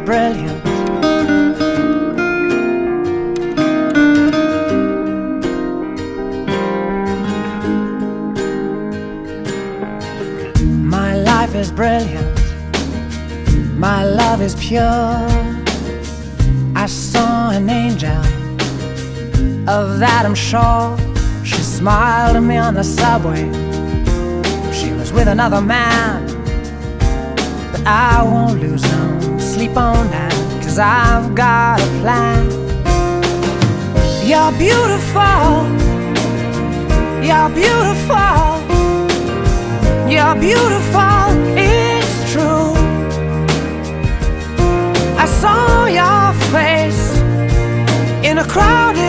brilliant. My life is brilliant. My love is pure. I saw an angel, of that I'm sure. She smiled at me on the subway. She was with another man, but I won't lose no sleep on that, 'cause I've got a plan. You're beautiful. You're beautiful. You're beautiful, it's true. I saw your face in a crowded